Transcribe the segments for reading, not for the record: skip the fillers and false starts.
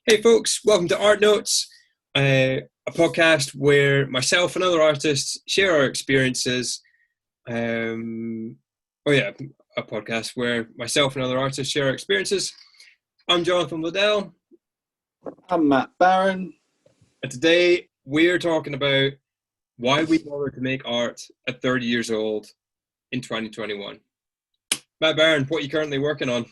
Hey folks, welcome to Art Notes, a podcast where myself and other artists share our experiences. A podcast where myself and other artists share our experiences. I'm Jonathan Liddell. I'm Matt Barron. And today we're talking about why we bother to make art at 30 years old in 2021. Matt Barron, what are you currently working on?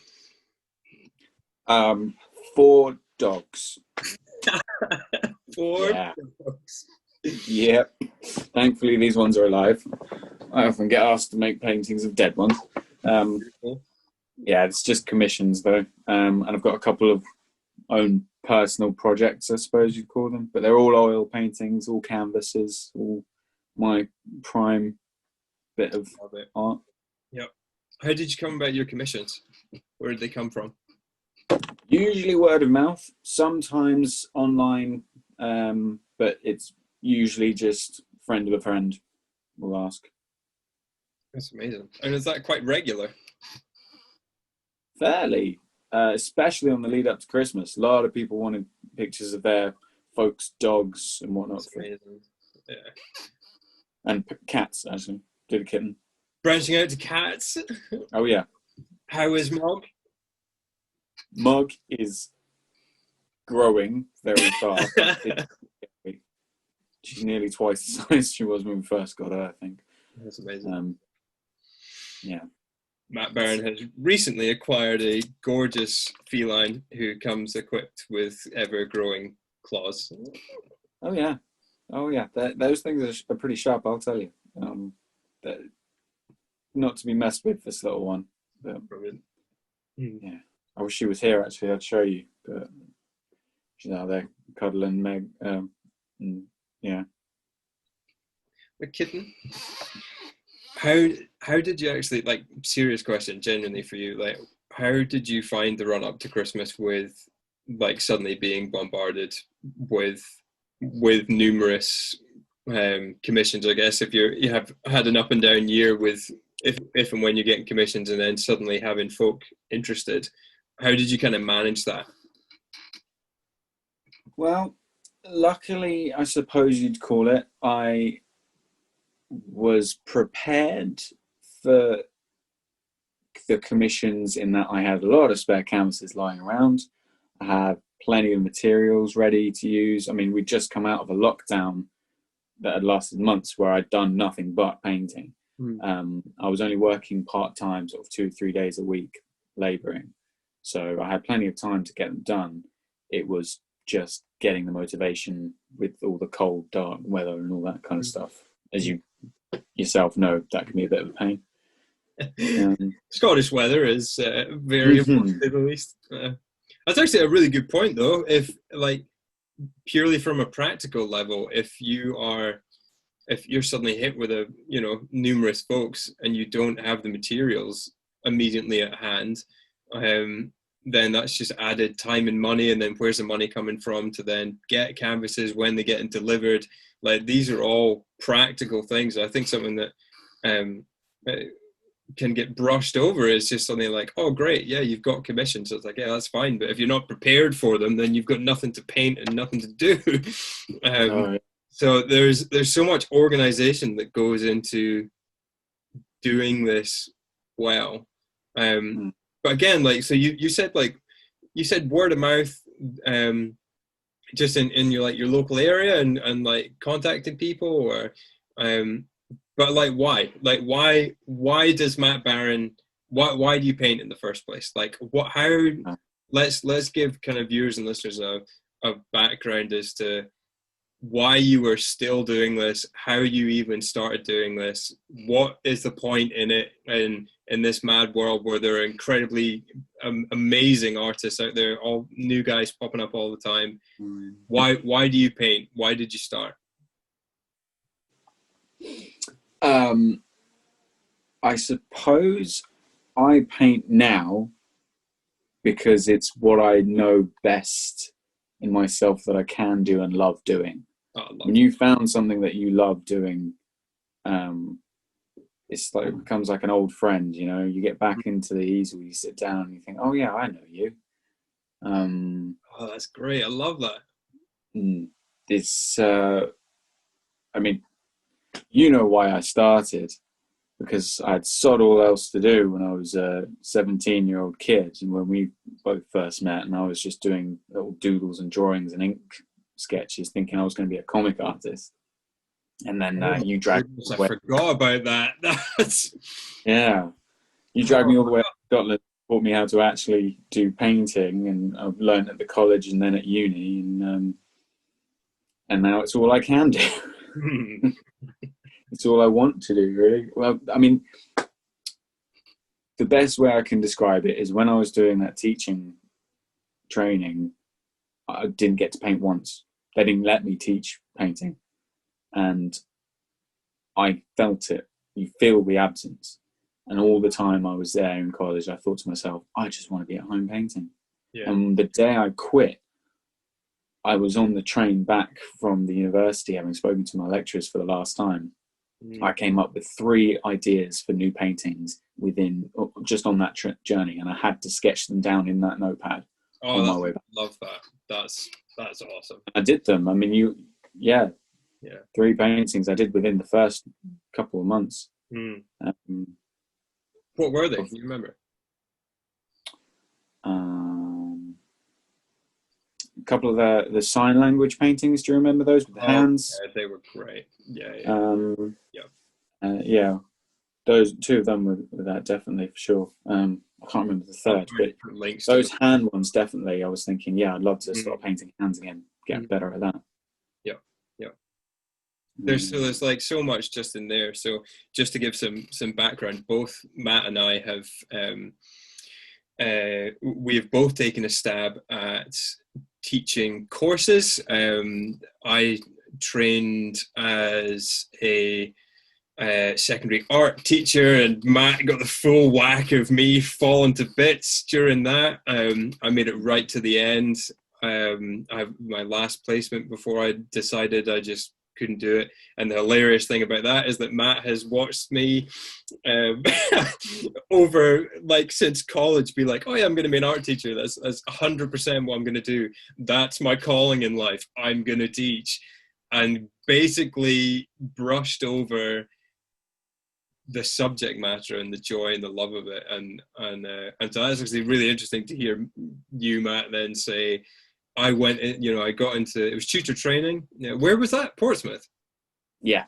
4 dogs. 4 dogs. Yep. Thankfully, these ones are alive. I often get asked to make paintings of dead ones. It's just commissions though. And I've got a couple of own personal projects, I suppose you'd call them. But they're all oil paintings, all canvases, all my prime bit of art. Yep. How did you come about your commissions? Where did they come from? Usually word of mouth, sometimes online, but it's usually just friend of a friend will ask. That's amazing. And is that quite regular? Fairly, especially on the lead up to Christmas. A lot of people wanted pictures of their folks' dogs and whatnot. That's amazing. Yeah. And cats, actually. Did a kitten. Branching out to cats. Oh, yeah. How is Mog? Mug is growing very fast. She's nearly twice the size she was when we first got her, I think. That's amazing. Yeah. Matt Barron has recently acquired a gorgeous feline who comes equipped with ever-growing claws. Oh, yeah. Those things are pretty sharp, I'll tell you. Not to be messed with, this little one. But, brilliant. Yeah. I wish she was here, actually. I'd show you. But she's out there cuddling Meg. Yeah. The kitten. How did you actually, like, serious question, genuinely for you, like, how did you find the run up to Christmas with, like, suddenly being bombarded with numerous commissions? I guess if you have had an up and down year with if and when you're getting commissions and then suddenly having folk interested, how did you kind of manage that? Well, luckily, I suppose you'd call it, I was prepared for the commissions in that I had a lot of spare canvases lying around. I had plenty of materials ready to use. I mean, we'd just come out of a lockdown that had lasted months where I'd done nothing but painting. I was only working part-time, sort of 2 or 3 days a week, labouring. So I had plenty of time to get them done. It was just getting the motivation with all the cold, dark weather and all that kind of stuff. As you yourself know, that can be a bit of a pain. Scottish weather is variable, to say the least. That's actually a really good point, though. If, like, purely from a practical level, if you're suddenly hit with numerous folks and you don't have the materials immediately at hand, then that's just added time and money. And then where's the money coming from to then get canvases when they get delivered? Like, these are all practical things. I think something that can get brushed over is just something like, oh, great, yeah, you've got commissions. So it's like, yeah, that's fine. But if you're not prepared for them, then you've got nothing to paint and nothing to do. So there's so much organization that goes into doing this well. But again, like, so you said word of mouth, just in your, like, your local area and like contacting people, or but like, why does Matt Barron, why do you paint in the first place? Like, let's give kind of viewers and listeners a background as to why you were still doing this, how you even started doing this, what is the point in it, and in this mad world where there are incredibly amazing artists out there, all new guys popping up all the time. Why do you paint? Why did you start? I suppose I paint now because it's what I know best in myself that I can do and love doing. When you found something that you love doing, it's like, it becomes like an old friend, you know. You get back into the easel, you sit down and you think, oh yeah, I know you. Oh, that's great. I love that. It's, I mean, you know why I started, because I had sod all else to do when I was a 17-year-old kid, and when we both first met, and I was just doing little doodles and drawings and ink sketches, thinking I was going to be a comic artist. And then you dragged me I forgot about that. That's you dragged me all the way up to Scotland, taught me how to actually do painting, and I've learned at the college and then at uni, and now it's all I can do. It's all I want to do, really. Well, I mean, the best way I can describe it is when I was doing that teaching training, I didn't get to paint once. They didn't let me teach painting. And I felt it. You feel the absence. And all the time I was there in college, I thought to myself, I just want to be at home painting. Yeah. And the day I quit, I was on the train back from the university, having spoken to my lecturers for the last time. I came up with 3 ideas for new paintings just on that journey, and I had to sketch them down in that notepad on my way back. I love that. That's awesome. I did them. I mean, 3 paintings I did within the first couple of months. What were they? Can you remember? A couple of the sign language paintings. Do you remember those with the hands? Yeah, they were great. Yeah. Those 2 of them were that, definitely, for sure. I can't remember the third, but those hand ones, definitely. I was thinking, I'd love to start painting hands again, get better at that. Yeah. There's like so much just in there. So just to give some background, both Matt and I have we've both taken a stab at teaching courses. I trained as a secondary art teacher, and Matt got the full whack of me falling to bits during that. I made it right to the end. My last placement before I decided I just couldn't do it. And the hilarious thing about that is that Matt has watched me over since college be like, oh yeah, I'm going to be an art teacher. That's 100% what I'm going to do. That's my calling in life. I'm going to teach. And basically brushed over the subject matter and the joy and the love of it. And so that's actually really interesting to hear you, Matt, then say, I went in, I got into, it was tutor training. Yeah. Where was that? Portsmouth? Yeah.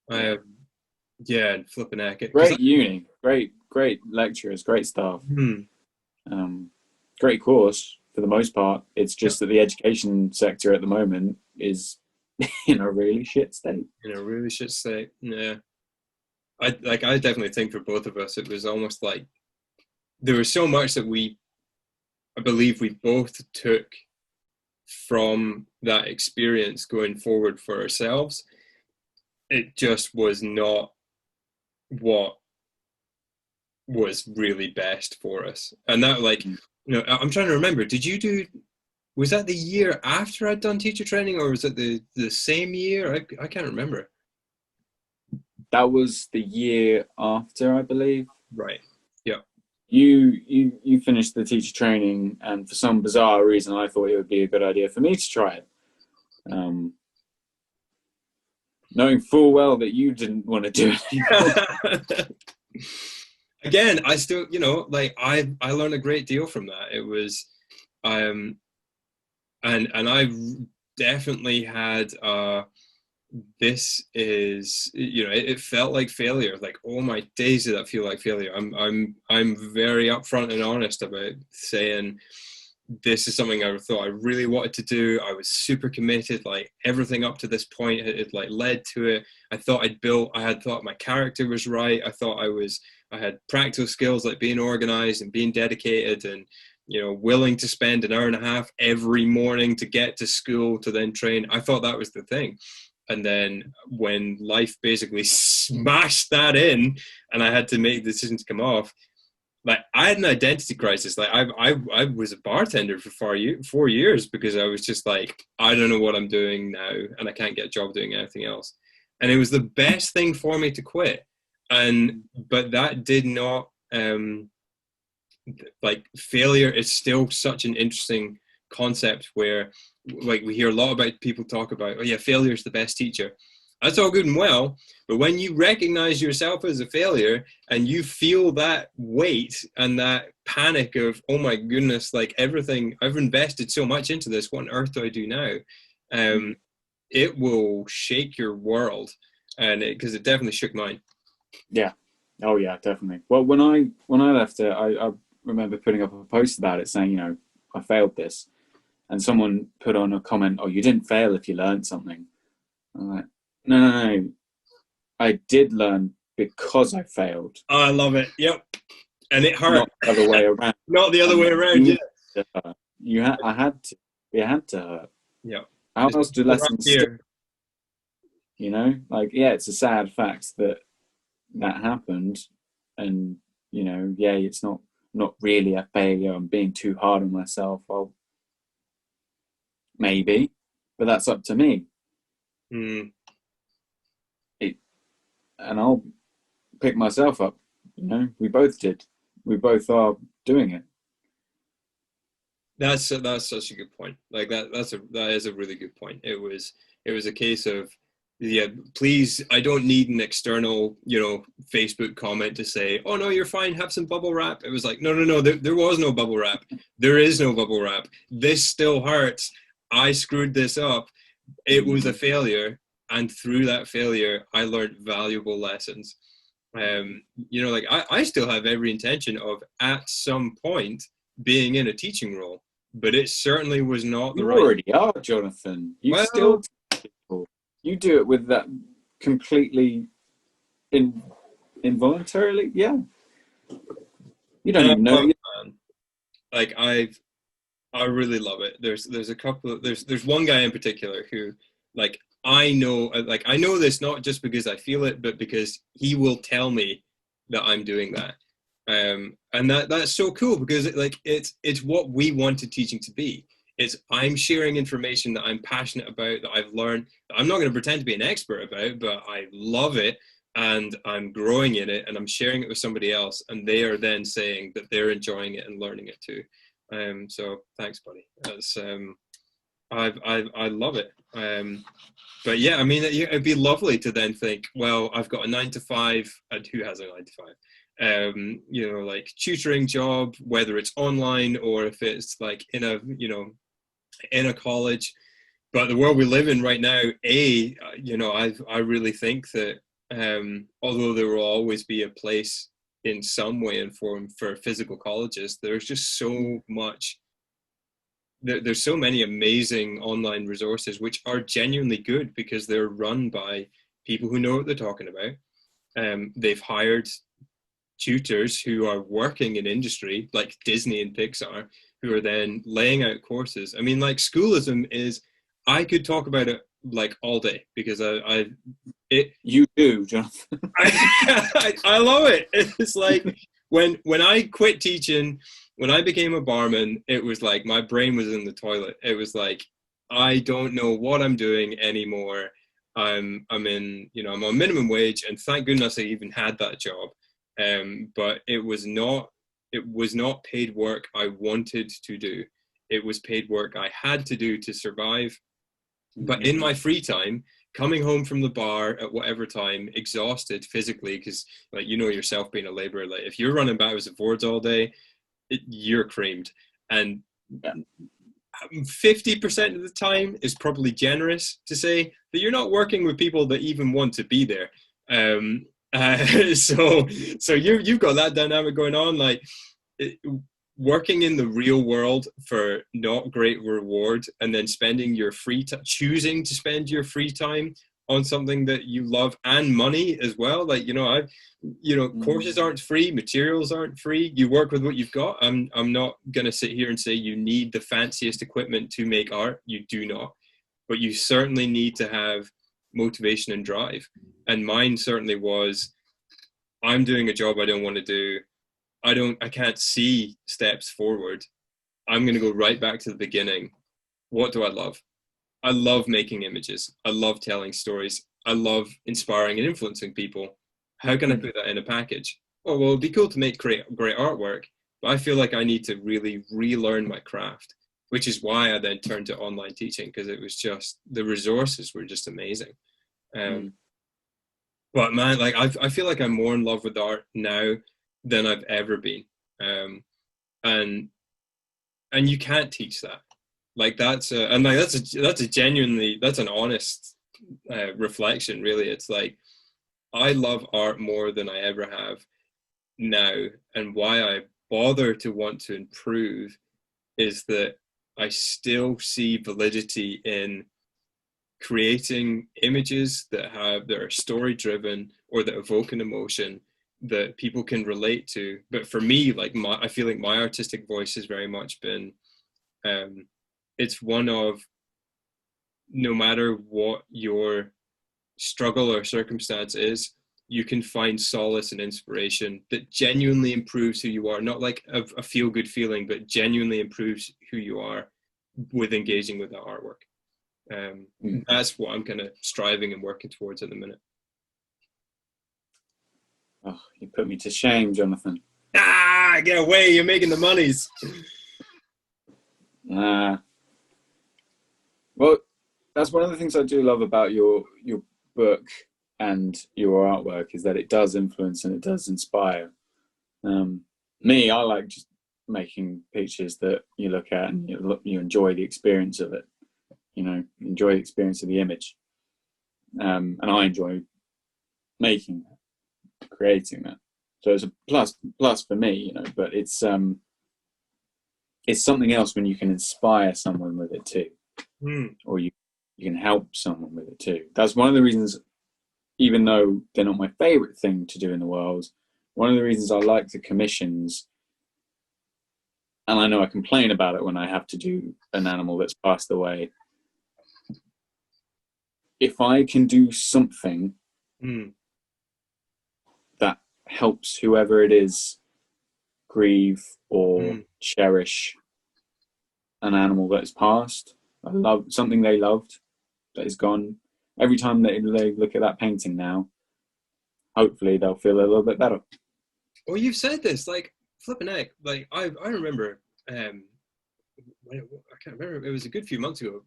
Flipping heck. Great uni, great lecturers, great staff. Great course for the most part. It's just that the education sector at the moment is in a really shit state. Yeah. I definitely think for both of us, it was almost like there was so much that I believe we both took from that experience going forward for ourselves. It just was not what was really best for us. And that I'm trying to remember, was that the year after I'd done teacher training, or was it the same year? I can't remember. That was the year after, I believe. Right. Yeah. You finished the teacher training, and for some bizarre reason, I thought it would be a good idea for me to try it. Knowing full well that you didn't want to do it. Again, I still, I learned a great deal from that. It was, and I definitely had, this is, it felt like failure. Like, oh my days, did that feel like failure? I'm very upfront and honest about saying, this is something I thought I really wanted to do. I was super committed. Like, everything up to this point had led to it. I had thought my character was right. I thought I had practical skills like being organized and being dedicated and, willing to spend an hour and a half every morning to get to school to then train. I thought that was the thing. And then when life basically smashed that in and I had to make the decision to come off, I had an identity crisis. I was a bartender for 4 years because I was just I don't know what I'm doing now, and I can't get a job doing anything else. And it was the best thing for me to quit. But that did not like failure is still such an interesting concept where like we hear a lot about people talk about, oh yeah, failure is the best teacher. That's all good and well, but when you recognize yourself as a failure and you feel that weight and that panic of, oh my goodness, like everything, I've invested so much into this, what on earth do I do now? It will shake your world, and because it definitely shook mine. Yeah. Oh yeah, definitely. Well, when I left it, I remember putting up a post about it saying, you know, I failed this, and someone put on a comment, oh, you didn't fail if you learned something. I'm like, no. I did learn because I failed. Oh, I love it. Yep. And it hurt. Not the other way around. Not the other way around, yeah. I had to. It had to hurt. Yeah. How else do lessons stick? You know, like, yeah, it's a sad fact that happened, and you know, yeah, it's not really a failure. I'm being too hard on myself. Well, maybe, but that's up to me. And I'll pick myself up. You know, we both did. We both are doing it. That's such a good point. Like that is a really good point. It was a case of, yeah, please, I don't need an external, you know, Facebook comment to say, oh no, you're fine, have some bubble wrap. It was like, no, there was no bubble wrap. There is no bubble wrap. This still hurts. I screwed this up. It was a failure. And through that failure, I learned valuable lessons. You know, like I still have every intention of at some point being in a teaching role, but it certainly was not the right. You already are, Jonathan. You still you do it with that completely involuntarily. Yeah, you don't even know. Like I really love it. There's a couple of, there's one guy in particular who, like, I know this not just because I feel it, but because he will tell me that I'm doing that. And that's so cool because it's what we wanted teaching to be. It's I'm sharing information that I'm passionate about, that I've learned, that I'm not going to pretend to be an expert about, but I love it and I'm growing in it and I'm sharing it with somebody else, and they are then saying that they're enjoying it and learning it too. So thanks, buddy. That's I love it. But yeah, I mean, it'd be lovely to then think, well, I've got a 9-to-5, and who has a 9-to-5? You know, like tutoring job, whether it's online or if it's like in a college. But the world we live in right now, you know, I really think that although there will always be a place in some way and form for physical colleges, there's just so much. There's so many amazing online resources which are genuinely good because they're run by people who know what they're talking about. They've hired tutors who are working in industry like Disney and Pixar, who are then laying out courses. I mean, like, schoolism is, I could talk about it like all day because you do, Jonathan. I love it. It's like when I quit teaching, when I became a barman, it was like my brain was in the toilet. It was like, I don't know what I'm doing anymore. I'm in, you know, I'm on minimum wage, and thank goodness I even had that job. But it was not paid work I wanted to do. It was paid work I had to do to survive. But in my free time, coming home from the bar at whatever time, exhausted physically, because, like, you know yourself being a laborer, like if you're running backwards and forwards all day, you're creamed. And 50% of the time is probably generous to say that you're not working with people that even want to be there. So you've got that dynamic going on, like working in the real world for not great reward, and then spending your free time, choosing to spend your free time on something that you love, and money as well. Like, you know, courses aren't free, materials aren't free. You work with what you've got. I'm not gonna sit here and say you need the fanciest equipment to make art. You do not, but you certainly need to have motivation and drive. And mine certainly was, I'm doing a job I don't want to do. I can't see steps forward. I'm going to go right back to the beginning. What do I love? I love making images. I love telling stories. I love inspiring and influencing people. How can I put that in a package? Oh, well, it'd be cool to make great artwork. But I feel like I need to really relearn my craft, which is why I then turned to online teaching, because it was just, the resources were just amazing. But man, like I feel like I'm more in love with art now than I've ever been. And you can't teach that. Like that's a genuinely, that's an honest reflection, really. It's like, I love art more than I ever have now, and why I bother to want to improve is that I still see validity in creating images that are story driven, or that evoke an emotion that people can relate to. But for me, like I feel like my artistic voice has very much been, it's one of, no matter what your struggle or circumstance is, you can find solace and inspiration that genuinely improves who you are. Not like a feel good feeling, but genuinely improves who you are with engaging with that artwork. That's what I'm kind of striving and working towards at the minute. Oh, you put me to shame, Jonathan. Get away, you're making the monies. Well, that's one of the things I do love about your book and your artwork, is that it does influence and it does inspire. Me, I like just making pictures that you look at and you enjoy the experience of it. You know, enjoy the experience of the image. And I enjoy making that, creating that. So it's a plus for me, you know, but it's something else when you can inspire someone with it too. Or you can help someone with it too. That's one of the reasons, even though they're not my favorite thing to do in the world, one of the reasons I like the commissions, and I know I complain about it when I have to do an animal that's passed away. If I can do something that helps whoever it is grieve or cherish an animal that has passed, I love something they loved that is gone. Every time they look at that painting now, hopefully they'll feel a little bit better. Well, you've said this, like, flipping heck. Like, I remember, I can't remember, it was a good few months ago,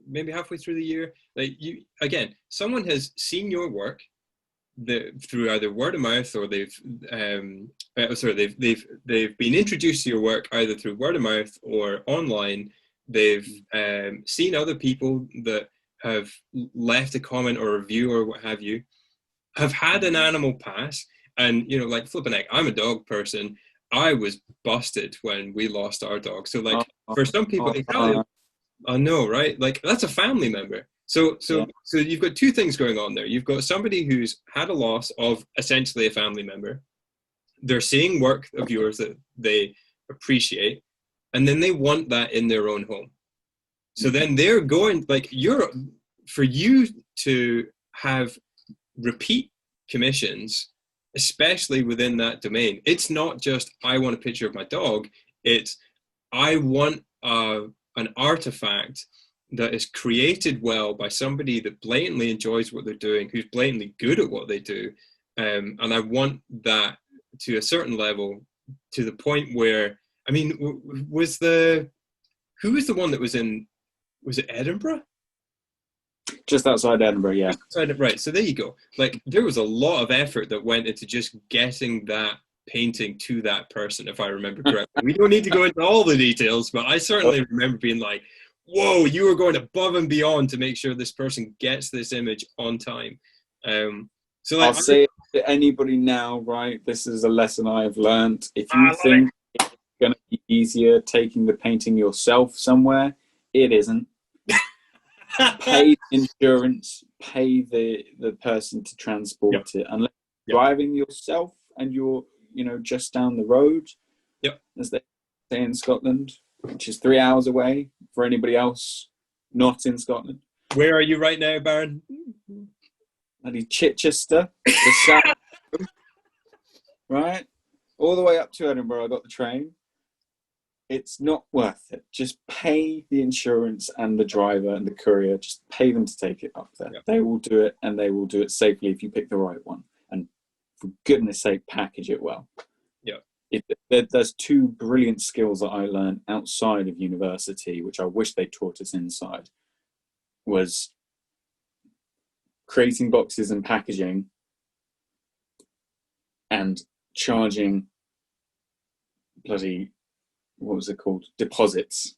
maybe halfway through the year. Like, someone has seen your work through either word of mouth, or they've been introduced to your work either through word of mouth or online. They've seen other people that have left a comment or a review or what have you, have had an animal pass. And, you know, like, flipping heck, I'm a dog person. I was busted when we lost our dog. So, like, for some people, I know, right? Like, that's a family member. So you've got two things going on there. You've got somebody who's had a loss of essentially a family member. They're seeing work of yours that they appreciate, and then they want that in their own home. So then they're going, like, for you to have repeat commissions, especially within that domain, it's not just, I want a picture of my dog. It's, I want an artifact that is created well by somebody that blatantly enjoys what they're doing, who's blatantly good at what they do. And I want that to a certain level, to the point where, I mean, who was the one that was in, was it Edinburgh? Just outside Edinburgh, yeah. Right, so there you go. Like, there was a lot of effort that went into just getting that painting to that person, if I remember correctly. We don't need to go into all the details, but I certainly remember being like, whoa, you were going above and beyond to make sure this person gets this image on time. So, like, I'll say it to anybody now, right? This is a lesson I've learned. If you think it's going to be easier taking the painting yourself somewhere, it isn't. Pay insurance, pay the person to transport it. Unless you're driving yourself and you're, you know, just down the road, as they say in Scotland, which is 3 hours away for anybody else not in Scotland. Where are you right now, Baron? Bloody Chichester, the south, right? All the way up to Edinburgh, I got the train. It's not worth it. Just pay the insurance and the driver and the courier. Just pay them to take it up there. Yep. They will do it, and they will do it safely if you pick the right one. And for goodness sake, package it well. Yeah. There's two brilliant skills that I learned outside of university, which I wish they taught us inside, was creating boxes and packaging and charging bloody, what was it called? Deposits.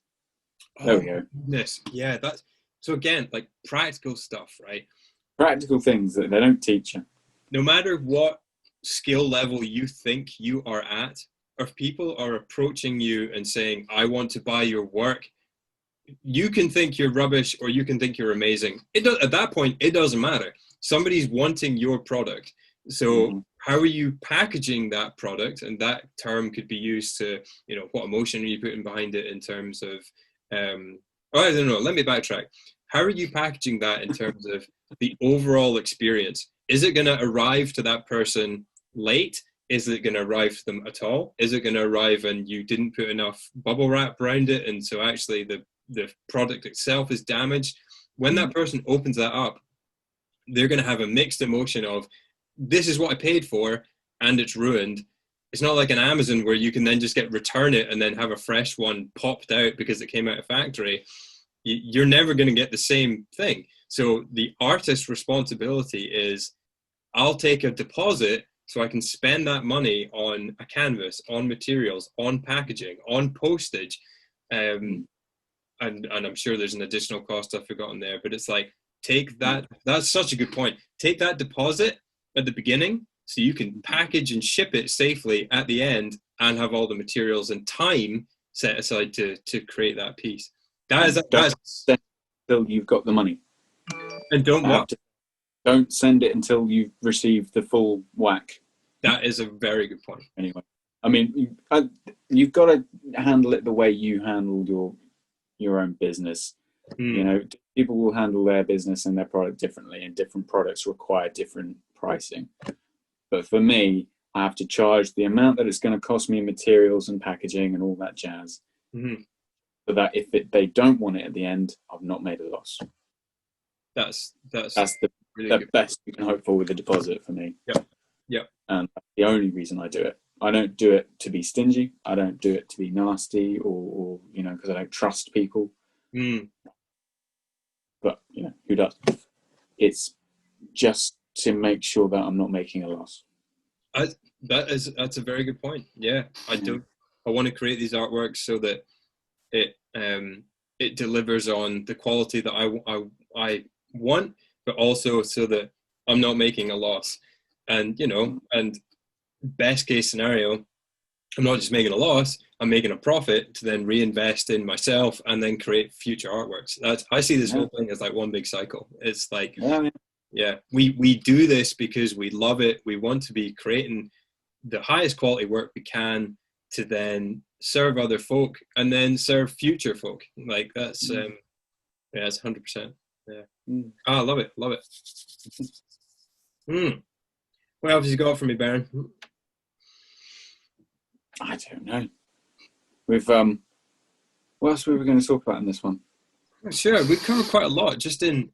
There we go. Goodness. Yeah, that's so again, like practical stuff, right? Practical things that they don't teach you. No matter what skill level you think you are at, if people are approaching you and saying, I want to buy your work, you can think you're rubbish or you can think you're amazing. At that point, it doesn't matter. Somebody's wanting your product. So how are you packaging that product? And that term could be used to, what emotion are you putting behind it in terms of, I don't know, let me backtrack. How are you packaging that in terms of the overall experience? Is it going to arrive to that person late? Is it going to arrive to them at all? Is it going to arrive and you didn't put enough bubble wrap around it, and so actually the product itself is damaged? When that person opens that up, they're going to have a mixed emotion of, this is what I paid for and it's ruined. It's not like an Amazon where you can then just return it and then have a fresh one popped out because it came out of factory. You're never going to get the same thing. So the artist's responsibility is, I'll take a deposit so I can spend that money on a canvas, on materials, on packaging, on postage. And I'm sure there's an additional cost I've forgotten there, but it's like, take that. That's such a good point. Take that deposit at the beginning so you can package and ship it safely at the end and have all the materials and time set aside to create that piece. That's until you've got the money. And don't send it until you've received the full whack. That is a very good point. Anyway, I mean, you've got to handle it the way you handle your own business. People will handle their business and their product differently, and different products require different pricing. But for me, I have to charge the amount that it's going to cost me in materials and packaging and all that jazz. So that if they don't want it at the end, I've not made a loss. That's the really best you can hope for with a deposit for me. Yep. And that's the only reason I do it. I don't do it to be stingy. I don't do it to be nasty or because I don't trust people. But who does? It's just to make sure that I'm not making a loss. That's a very good point. Yeah, I want to create these artworks so that it delivers on the quality that I want, but also so that I'm not making a loss. And and best case scenario, I'm not just making a loss, I'm making a profit to then reinvest in myself and then create future artworks. I see this whole thing as like one big cycle. It's like, we do this because we love it. We want to be creating the highest quality work we can to then serve other folk and then serve future folk. Like that's, that's 100%. Yeah. I love it. What else have you got for me, Baron? I don't know. We've what else were we going to talk about in this one? Sure, we've covered quite a lot just in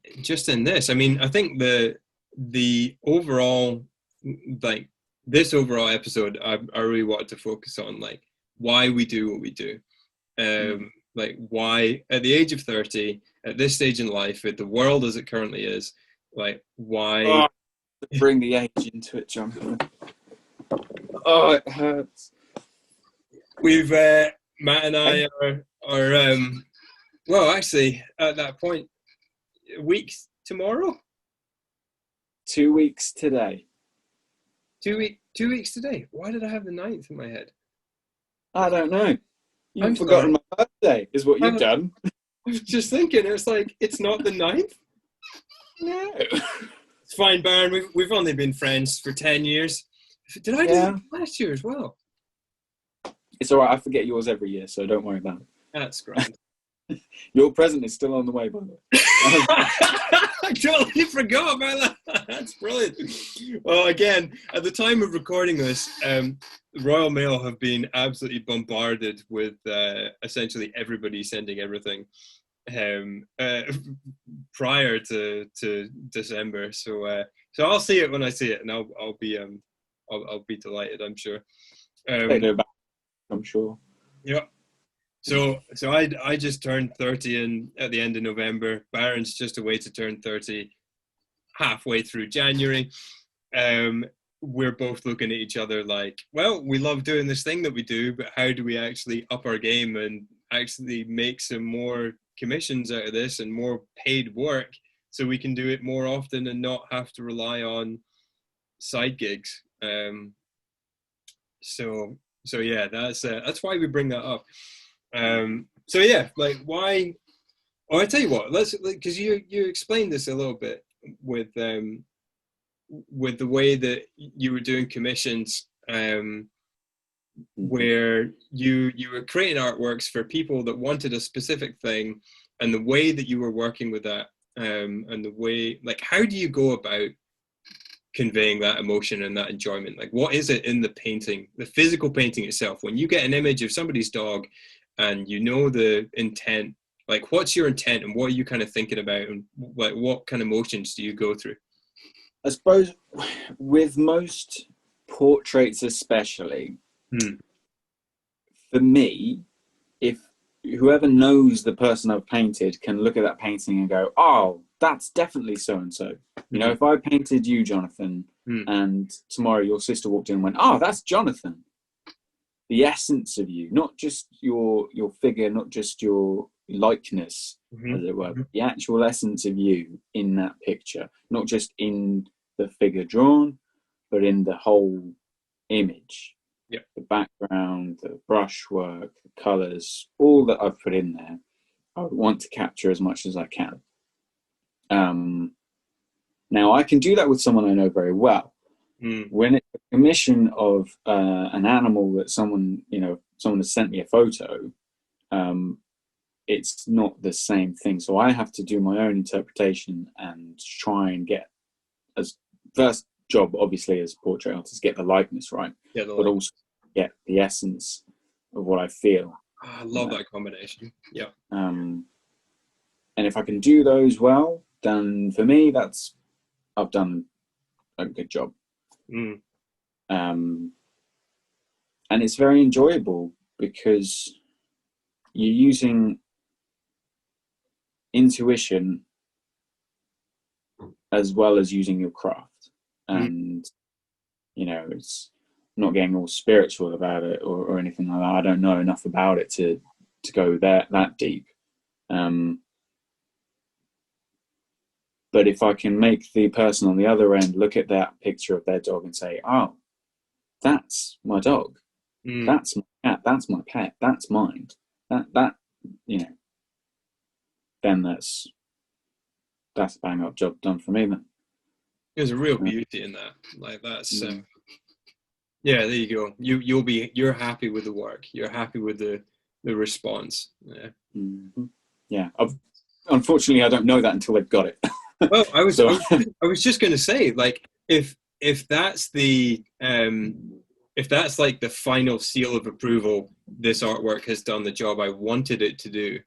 this. I mean, I think the overall, like this overall episode, I really wanted to focus on like why we do what we do. Like why at the age of 30, at this stage in life, with the world as it currently is, like why bring the age into it, John. Oh, it hurts. We've Matt and I are well, actually, at that point, weeks tomorrow. 2 weeks today. 2 weeks today. Why did I have the 9th in my head? I don't know. You've forgotten my birthday, is what you've done. I was just thinking, it's like, it's not the 9th? No. It's fine, Baron. We've only been friends for 10 years. Did I do that last year as well? It's all right. I forget yours every year, so don't worry about it. That's grand. Your present is still on the way, by the way. I totally forgot about that. That's brilliant. Well, again, at the time of recording this, Royal Mail have been absolutely bombarded with essentially everybody sending everything prior to December. So I'll see it when I see it, and I'll be delighted, I'm sure. Um, I'm sure. yeah. So I just turned 30 at the end of November. Baron's just away to turn 30 halfway through January. Um, we're both looking at each other like, well, we love doing this thing that we do, but how do we actually up our game and actually make some more commissions out of this and more paid work so we can do it more often and not have to rely on side gigs. So yeah, that's why we bring that up. So yeah, like why? Oh, I tell you what, let's because you explained this a little bit with the way that you were doing commissions, where you were creating artworks for people that wanted a specific thing, and the way that you were working with that, and the way, like, how do you go about conveying that emotion and that enjoyment? Like, what is it in the painting, the physical painting itself, when you get an image of somebody's dog and you know the intent? Like, what's your intent and what are you kind of thinking about, and like what kind of emotions do you go through? I suppose with most portraits especially, for me, if whoever knows the person I've painted can look at that painting and go, oh, that's definitely so-and-so. You know, if I painted you, Jonathan, and tomorrow your sister walked in and went, oh, that's Jonathan. The essence of you, not just your figure, not just your likeness, as it were, but the actual essence of you in that picture, not just in the figure drawn, but in the whole image. Yeah. The background, the brushwork, the colours, all that I've put in there, I would want to capture as much as I can. Now, I can do that with someone I know very well. When it's a commission of an animal that someone has sent me a photo, it's not the same thing. So I have to do my own interpretation and try and get, as first job, obviously, as a portrait artist, get the likeness right, but also get the essence of what I feel. Oh, I love that combination. Yeah. And if I can do those well, then for me, I've done a good job. And it's very enjoyable because you're using intuition as well as using your craft. And you know, it's not getting all spiritual about it or anything like that. I don't know enough about it to go that deep. But if I can make the person on the other end look at that picture of their dog and say, oh, that's my dog, that's my cat, that's my pet, that's mine, that you know, then that's a bang up job done for me then. There's a real beauty in that. Like that's yeah, there you go. You're happy with the work. You're happy with the response. Yeah. Yeah. Unfortunately, I don't know that until they've got it. Well, I was just going to say, like, if that's the if that's like the final seal of approval, this artwork has done the job I wanted it to do.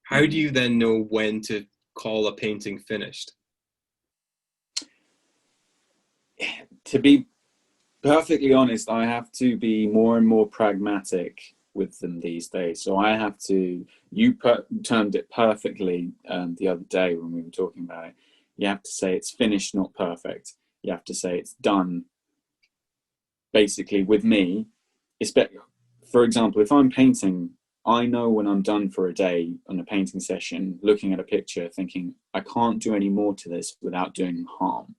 How do you then know when to call a painting finished? To be perfectly honest, I have to be more and more pragmatic with them these days. So I have to, termed it perfectly the other day when we were talking about it. You have to say it's finished, not perfect. You have to say it's done. Basically, with me, for example, if I'm painting, I know when I'm done for a day on a painting session, looking at a picture, thinking, I can't do any more to this without doing harm.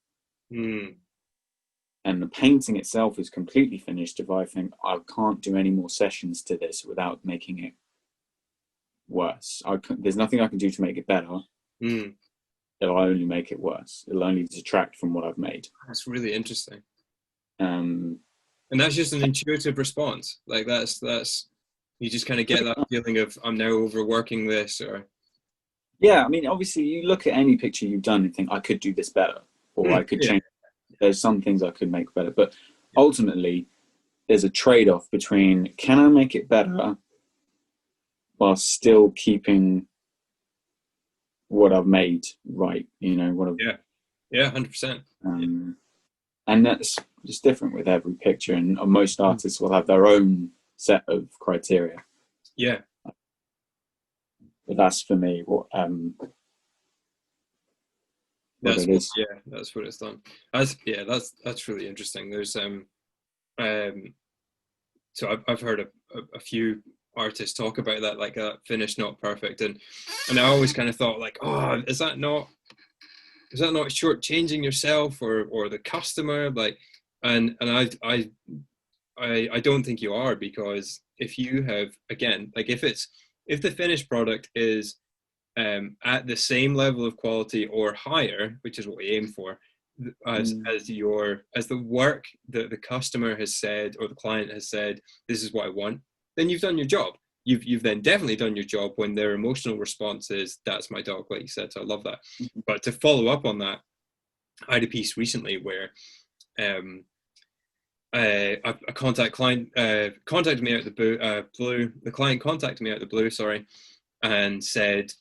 And the painting itself is completely finished if I think I can't do any more sessions to this without making it worse. There's nothing I can do to make it better. It'll only make it worse. It'll only detract from what I've made. That's really interesting. And that's just an intuitive response. Like that's you just kind of get that feeling of I'm now overworking this, or yeah. I mean, obviously, you look at any picture you've done and think I could do this better, or I could change. There's some things I could make better, but ultimately, there's a trade-off between can I make it better while still keeping what I've made right. You know what? 100%. And that's just different with every picture, and most artists will have their own set of criteria. Yeah. But that's for me what That's it is. Yeah, that's what it's done. That's really interesting. There's so I've heard a few artists talk about that, like a finished not perfect, and I always kind of thought like, oh, is that not shortchanging yourself or the customer, like, and I don't think you are, because if you have, again, like if the finished product is at the same level of quality or higher, which is what we aim for, as the work that the customer has said or the client has said, this is what I want, then you've done your job. You've then definitely done your job when their emotional response is, that's my dog, like you said. So I love that. But to follow up on that, I had a piece recently where a client contacted me out the blue. The client contacted me out the blue, sorry, and said,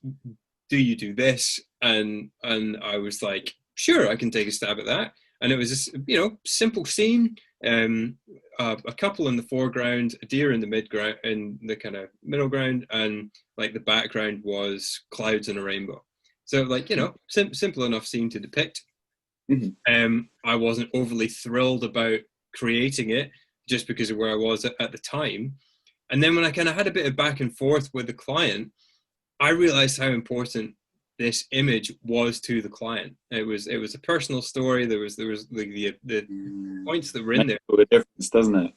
do you do this? And I was like, sure, I can take a stab at that. And it was this, simple scene, a couple in the foreground, a deer in the midground, in the kind of middle ground, and like the background was clouds and a rainbow. So like, simple enough scene to depict. I wasn't overly thrilled about creating it just because of where I was at the time. And then when I kind of had a bit of back and forth with the client, I realized how important this image was to the client. It was a personal story. There was the points that were in there. Makes a difference, doesn't it?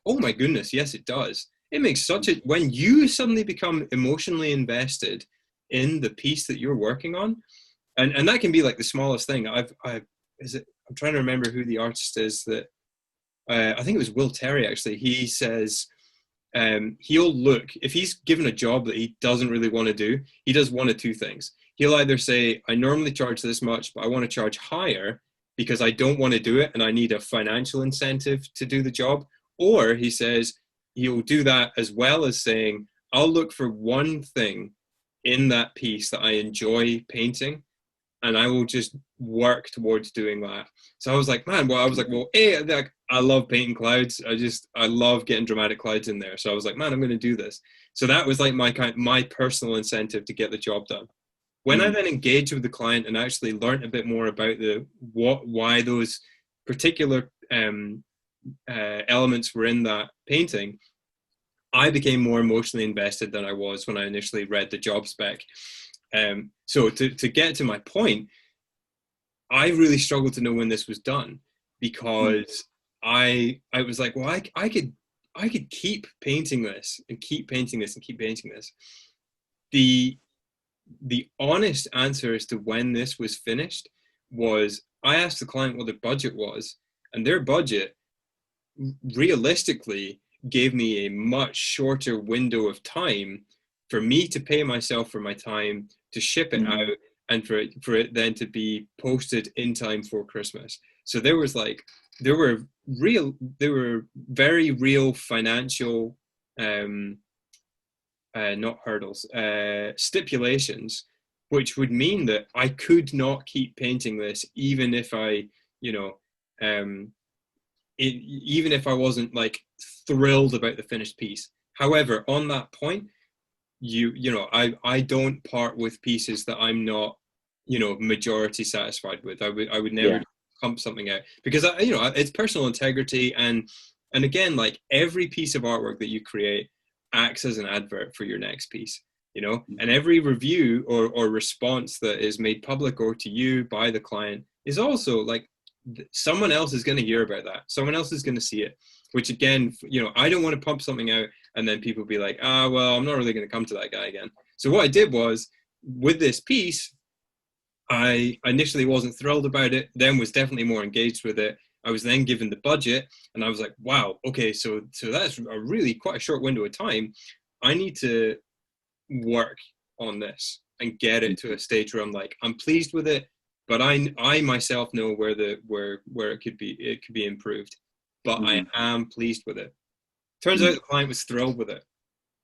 Oh my goodness, yes, it does. It makes when you suddenly become emotionally invested in the piece that you're working on, and that can be like the smallest thing. I'm trying to remember who the artist is that I think it was Will Terry, actually. He says he'll look, if he's given a job that he doesn't really want to do, he does one of two things. He'll either say, I normally charge this much, but I want to charge higher because I don't want to do it and I need a financial incentive to do the job. Or he says he'll do that as well as saying, I'll look for one thing in that piece that I enjoy painting, and I will just work towards doing that. So I was like, I love painting clouds. I love getting dramatic clouds in there. So I was like, man, I'm going to do this. So that was like my personal incentive to get the job done. When I then engaged with the client and actually learned a bit more about why those particular elements were in that painting, I became more emotionally invested than I was when I initially read the job spec. So to get to my point, I really struggled to know when this was done, because I was like, well, I could keep painting this and keep painting this and keep painting this. The honest answer as to when this was finished was, I asked the client what their budget was, and their budget realistically gave me a much shorter window of time for me to pay myself for my time, to ship it out, and for it then to be posted in time for Christmas. So there were very real financial not hurdles, stipulations, which would mean that I could not keep painting this, even if I, even if I wasn't like thrilled about the finished piece. However, on that point, I don't part with pieces that I'm not, majority satisfied with. I would never pump something out, because it's personal integrity, and again, like every piece of artwork that you create acts as an advert for your next piece, and every review or response that is made public or to you by the client is also like, someone else is going to hear about that. Someone else is going to see it, which again, I don't want to pump something out and then people be like, well, I'm not really going to come to that guy again. So what I did was, with this piece, I initially wasn't thrilled about it, then was definitely more engaged with it. I was then given the budget and I was like, wow, okay, so that's a really quite a short window of time. I need to work on this and get it to a stage where I'm like, I'm pleased with it, but I myself know where it could be improved, but I am pleased with it. Turns out the client was thrilled with it.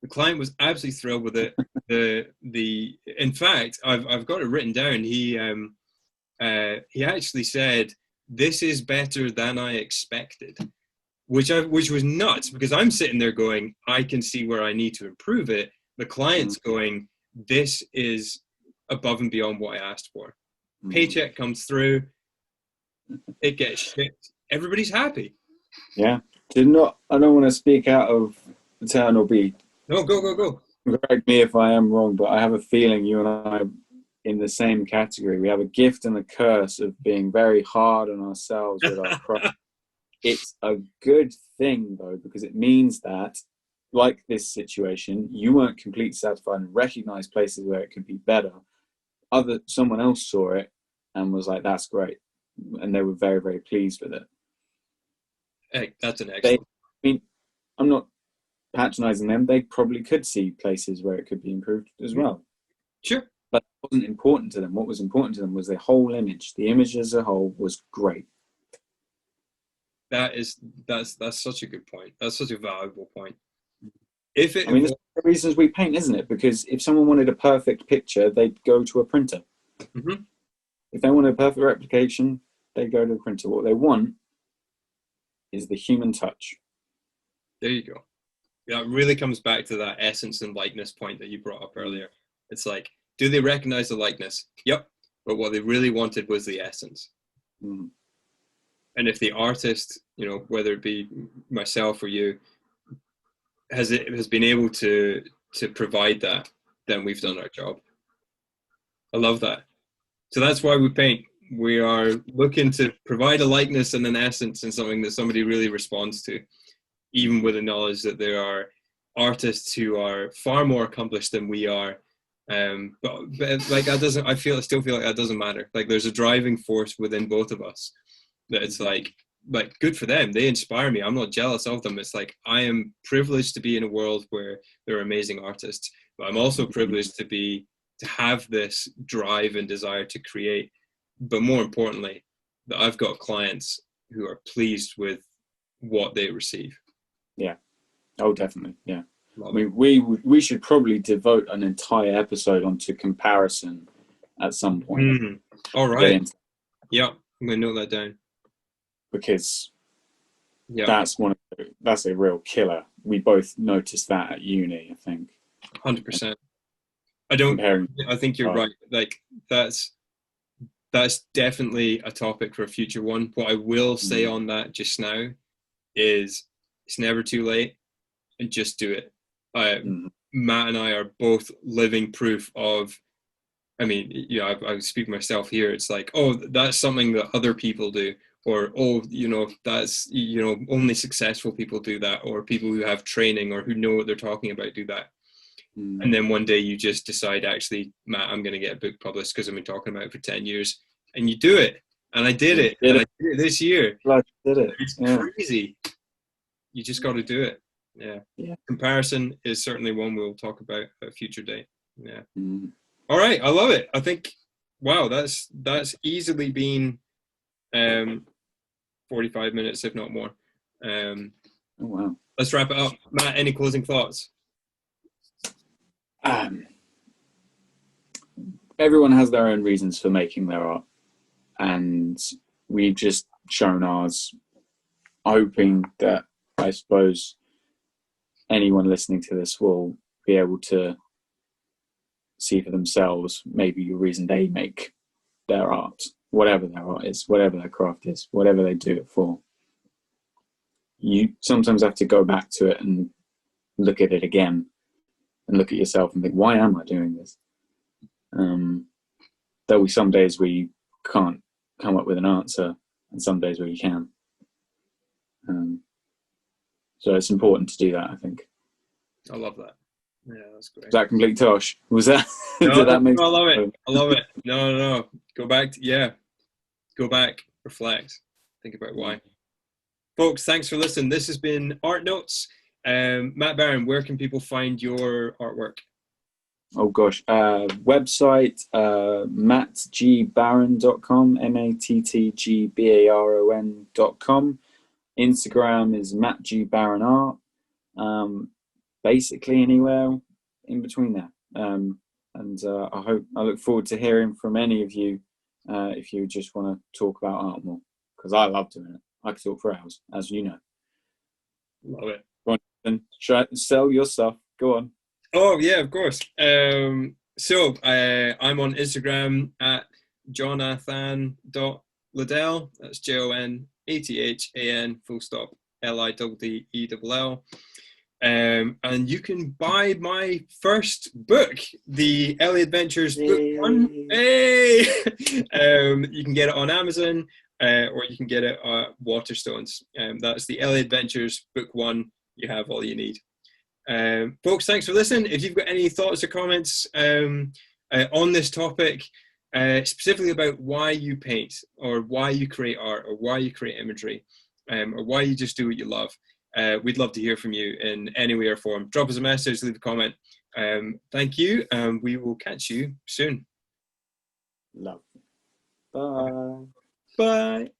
The client was absolutely thrilled with it. In fact, I've got it written down. He actually said this is better than I expected, which was nuts, because I'm sitting there going, I can see where I need to improve it. The client's going, this is above and beyond what I asked for. Paycheck comes through, it gets shipped, everybody's happy. Yeah. I don't want to speak out of turn or be. No, go. Correct me if I am wrong, but I have a feeling you and I are in the same category. We have a gift and a curse of being very hard on ourselves with our craft. It's a good thing, though, because it means that, like this situation, you weren't completely satisfied and recognized places where it could be better. Someone else saw it and was like, that's great. And they were very, very pleased with it. Hey, that's an excellent. I'm not patronizing them. They probably could see places where it could be improved as well. Sure. But it wasn't important to them. What was important to them was the whole image. The image as a whole was great. That's such a good point. That's such a valuable point. It's the reasons we paint, isn't it? Because if someone wanted a perfect picture, they'd go to a printer. Mm-hmm. If they wanted a perfect replication, they go to the printer. What they want is the human touch. There you go. Yeah, it really comes back to that essence and likeness point that you brought up earlier. It's like, do they recognize the likeness? Yep. But what they really wanted was the essence. Mm. And if the artist, whether it be myself or you, has been able to provide that, then we've done our job. I love that. So that's why we paint. We are looking to provide a likeness and an essence in something that somebody really responds to, even with the knowledge that there are artists who are far more accomplished than we are. But like that doesn't. I still feel like that doesn't matter. Like there's a driving force within both of us that it's like good for them. They inspire me. I'm not jealous of them. It's like I am privileged to be in a world where there are amazing artists, but I'm also privileged to have this drive and desire to create. But more importantly, that I've got clients who are pleased with what they receive. Yeah. Oh, definitely. Yeah. I mean, we should probably devote an entire episode onto comparison at some point. All right. Yeah, I'm going to note that down. Because that's a real killer. We both noticed that at uni, I think. 100%. I think you're right. Like that's definitely a topic for a future one. What I will say on that just now is it's never too late, and just do it. Matt and I are both living proof of, I speak myself here. It's like, oh, that's something that other people do, or, oh, that's, only successful people do that, or people who have training or who know what they're talking about do that. And then one day you just decide, actually, Matt, I'm going to get a book published because I've been talking about it for 10 years. And you do it. And I did it. I did it this year. I did it. It's crazy. You just got to do it. Yeah. Comparison is certainly one we'll talk about at a future date. Yeah. All right. I love it. I think, wow, that's easily been 45 minutes, if not more. Oh, wow. Let's wrap it up. Matt, any closing thoughts? Everyone has their own reasons for making their art, and we've just shown ours, hoping that, I suppose, anyone listening to this will be able to see for themselves maybe the reason they make their art, whatever their art is, whatever their craft is, whatever they do it for. You sometimes have to go back to it and look at it again and look at yourself and think, why am I doing this? There'll be some days where you can't come up with an answer, and some days where you can. So it's important to do that, I think. I love that. Yeah, that's great. Was that complete tosh? Was that? No, did that make I love it. I love it. No. Go back. Go back. Reflect. Think about why. Folks, thanks for listening. This has been Art Notes. Matt Barron, where can people find your artwork? Oh gosh, website mattgbaron.com, mattgbaron.com. Instagram is mattgbaronart. Basically anywhere in between there. And I look forward to hearing from any of you if you just want to talk about art more. because I love doing it. I could talk for hours, as you know. Love it. Go on, and try to sell your stuff. Go on. Oh yeah, of course. So I'm on Instagram at jonathan.liddell. That's JONATHAN full stop LIDDELL. And you can buy my first book, the LA Adventures Book One. Hey! You can get it on Amazon, or you can get it at Waterstones. That's the LA Adventures Book One. You have all you need. Folks, thanks for listening. If you've got any thoughts or comments on this topic, specifically about why you paint, or why you create art, or why you create imagery, or why you just do what you love, we'd love to hear from you in any way or form. Drop us a message, leave a comment. Thank you, and we will catch you soon. Love. Bye. Bye.